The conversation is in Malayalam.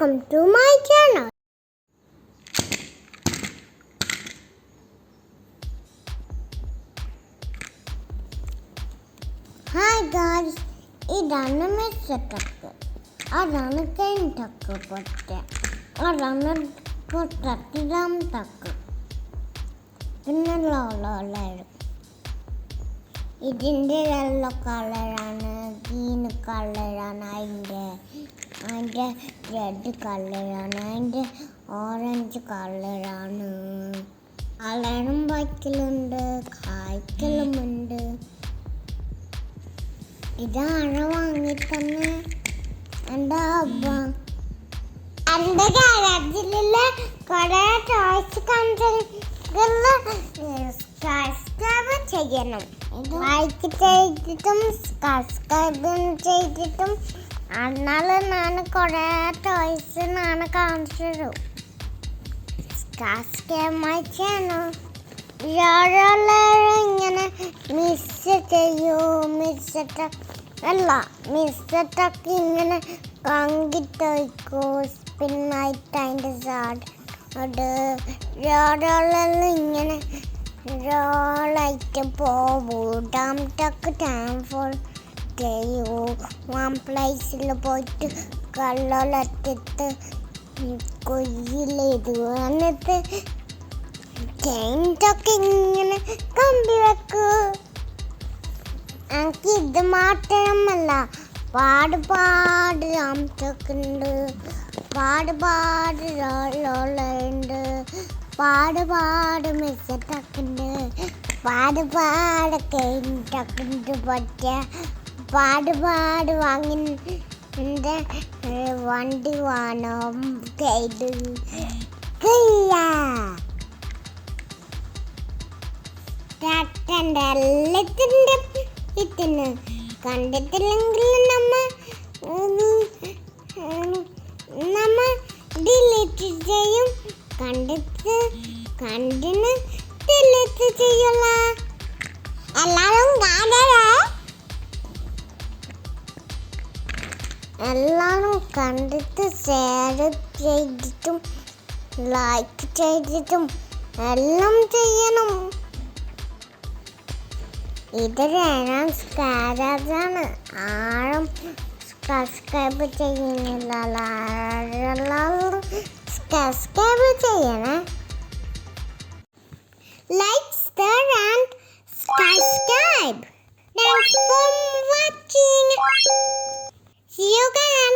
welcome to my channel. Hi guys, ഇതാണ് മെസ്സട്ടക്ക്, അതാണ് കെൻടക്ക് പൊട്ട, അതാണ് പൊട്ടത്തിടാം തക്ക്, പിന്നെ ലോളോളരും. ഇതിൻ്റെ യെല്ലോ കളറാണ്, ഗ്രീൻ കളറാണ്, അതിൻ്റെ റെഡ് കളറാണ്, അതിൻ്റെ ഓറഞ്ച് കളറാണ്. കളറും വയ്ക്കലുണ്ട്, കായ്ക്കലുമുണ്ട്. ഇതാണ് വാങ്ങിത്തന്നെ എൻ്റെ അബ്ബ. എൻ്റെ ഗാരേജിലുള്ള കുറേ ടോയ്സ് സബ്സ്ക്രൈബ് ചെയ്യണം. ലൈക്ക് ചെയ്തിട്ടും സബ്സ്ക്രൈബ് ചെയ്തിട്ടും എന്നാൽ ഞാൻ കുറേ ടോയ്സ് ഞാൻ കാണിച്ചു തരും. Subscribe my channel. ഇങ്ങനെ മിസ്സട്ടൊക്കെ ഇങ്ങനെ കങ്കിട്ടോയ്ക്കോ സ്പിന്നായിട്ട് അതിൻ്റെ സാഡ് അത് ഇങ്ങനെ റോളായിട്ട് പോവും. ടക്ക് ടൈം ഫോർ ചെയ്യൂ. വൺ പ്ലേസിൽ പോയിട്ട് കള്ളൊലത്തിട്ട് കൊയ്യിലിടൂ. എന്നിട്ട് ചെയിൻറ്റൊക്കെ ഇങ്ങനെ കമ്പി വെക്കൂ. എനിക്ക് ഇത് മാത്രമല്ല, പാട് ആംറ്റൊക്കെ ഉണ്ട്, പാട് ലോളുണ്ട്, പാട് മെസ്സറ്റൊക്കെ ഉണ്ട്, പാട് കെയിൻറ്റൊക്കെ ഉണ്ട്. പക്ഷേ പാട് വാങ്ങി വണ്ടി വേണം. എല്ലാത്തിൻ്റെ ഇതിന് കണ്ടിട്ടില്ലെങ്കിൽ നമ്മ ഡിലീറ്റ് ചെയ്യും. കണ്ടിന് ഡിലീറ്റ് ചെയ്യല. എല്ലാവരും കണ്ടിട്ട് ഷെയർ ചെയ്തിട്ടും ലൈക്ക് ചെയ്തിട്ടും എല്ലാം ചെയ്യണം. ഇത് ഞാൻ സ്കാരാണ്, ആരും സബ്സ്ക്രൈബ് ചെയ്യുന്നില്ല. സബ്സ്ക്രൈബ് ചെയ്യണേ. Like, share and subscribe. Thanks for watching. See you again.